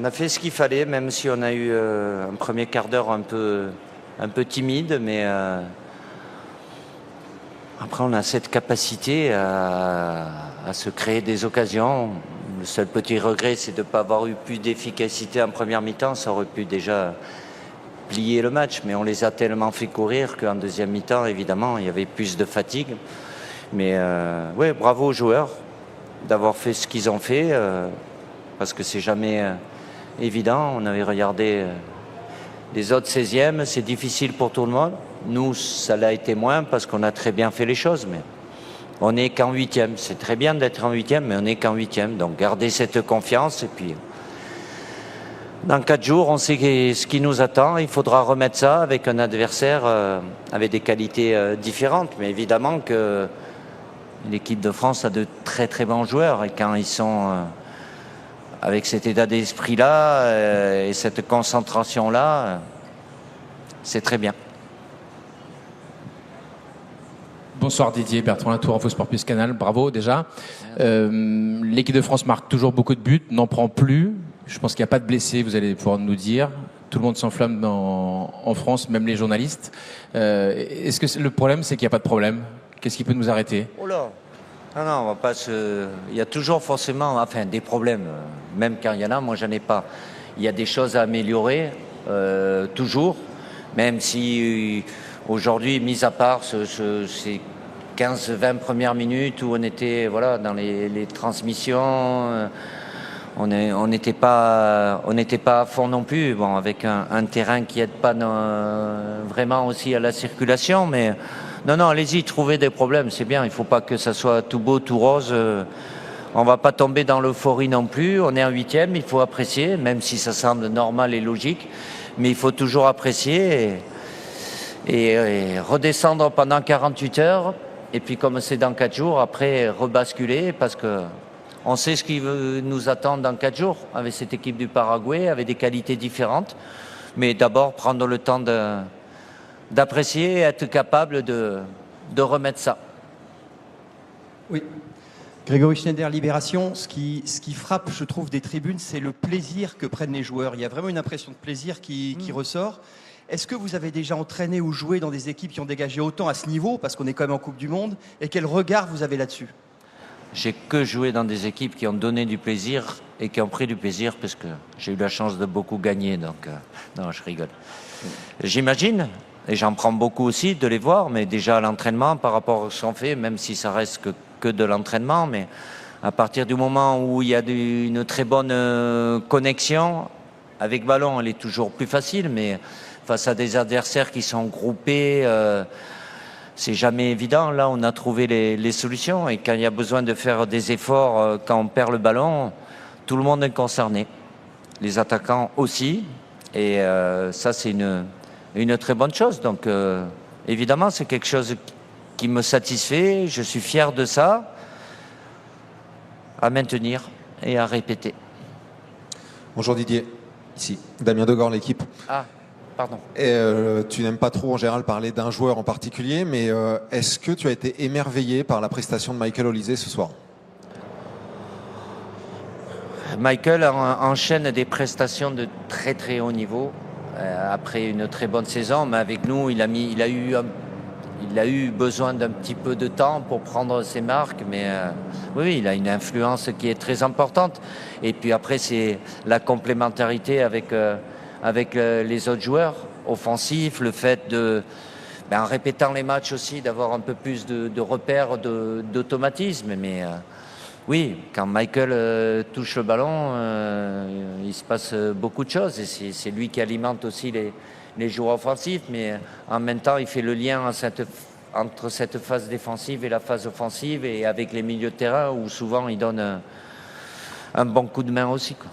On a fait ce qu'il fallait, même si on a eu un premier quart d'heure un peu timide, mais après on a cette capacité à se créer des occasions. Le seul petit regret, c'est de ne pas avoir eu plus d'efficacité en première mi-temps. Ça aurait pu déjà plier le match, mais on les a tellement fait courir qu'en deuxième mi-temps, évidemment, il y avait plus de fatigue. Mais ouais, bravo aux joueurs d'avoir fait ce qu'ils ont fait, parce que c'est jamais évident. On avait regardé les autres 16e, c'est difficile pour tout le monde. Nous, ça l'a été moins parce qu'on a très bien fait les choses, mais on n'est qu'en 8e. C'est très bien d'être en 8e, mais on n'est qu'en 8e. Donc gardez cette confiance et puis dans 4 jours, on sait ce qui nous attend. Il faudra remettre ça avec un adversaire avec des qualités différentes. Mais évidemment que l'équipe de France a de très très bons joueurs et quand ils sont avec cet état d'esprit-là et cette concentration-là, c'est très bien. Bonsoir Didier, Bertrand Latour, InfoSport Plus Canal, bravo déjà. L'équipe de France marque toujours beaucoup de buts, n'en prend plus. Je pense qu'il n'y a pas de blessés, vous allez pouvoir nous dire. Tout le monde s'enflamme en France, même les journalistes. Est-ce que le problème, c'est qu'il n'y a pas de problème? Qu'est-ce qui peut nous arrêter? Oh là! Non, on va pas il y a toujours forcément des problèmes. Même quand il y en a, moi j'en ai pas. Il y a des choses à améliorer, toujours. Même si aujourd'hui, mis à part ces 15-20 premières minutes où on était dans les transmissions, on n'était pas à fond non plus. Bon, avec un terrain qui aide pas vraiment aussi à la circulation, mais non, allez-y, trouvez des problèmes, c'est bien. Il faut pas que ça soit tout beau, tout rose. On va pas tomber dans l'euphorie non plus. On est en 8e, il faut apprécier, même si ça semble normal et logique, mais il faut toujours apprécier et redescendre pendant 48 heures. Et puis comme c'est dans 4 jours, après rebasculer parce que on sait ce qui nous attend dans 4 jours avec cette équipe du Paraguay, avec des qualités différentes. Mais d'abord, prendre le temps d'apprécier et être capable de remettre ça. Oui. Grégory Schneider, Libération, ce qui frappe, je trouve, des tribunes, c'est le plaisir que prennent les joueurs. Il y a vraiment une impression de plaisir qui ressort. Est-ce que vous avez déjà entraîné ou joué dans des équipes qui ont dégagé autant à ce niveau, parce qu'on est quand même en Coupe du Monde, et quel regard vous avez là-dessus? J'ai que joué dans des équipes qui ont donné du plaisir et qui ont pris du plaisir, parce que j'ai eu la chance de beaucoup gagner, donc non, je rigole. J'imagine, et j'en prends beaucoup aussi de les voir, mais déjà à l'entraînement par rapport à ce qu'on fait, même si ça reste que de l'entraînement, mais à partir du moment où il y a une très bonne connexion, avec ballon, elle est toujours plus facile, mais face à des adversaires qui sont groupés, c'est jamais évident. Là, on a trouvé les solutions, et quand il y a besoin de faire des efforts, quand on perd le ballon, tout le monde est concerné. Les attaquants aussi, et ça, c'est une très bonne chose. Donc, évidemment, c'est quelque chose qui me satisfait. Je suis fier de ça, à maintenir et à répéter. Bonjour Didier, ici Damien Degor, l'équipe. Ah, pardon. Et, tu n'aimes pas trop en général parler d'un joueur en particulier, mais est-ce que tu as été émerveillé par la prestation de Michael Olise ce soir? Michael enchaîne des prestations de très très haut niveau après une très bonne saison, mais avec nous, il a eu besoin d'un petit peu de temps pour prendre ses marques, mais oui, il a une influence qui est très importante. Et puis après, c'est la complémentarité avec les autres joueurs offensifs, le fait en répétant les matchs aussi, d'avoir un peu plus de repères, d'automatisme. Mais oui, quand Michael touche le ballon, il se passe beaucoup de choses, et c'est lui qui alimente aussi les joueurs offensifs, mais en même temps, il fait le lien entre cette phase défensive et la phase offensive, et avec les milieux de terrain où souvent il donne un bon coup de main aussi, quoi.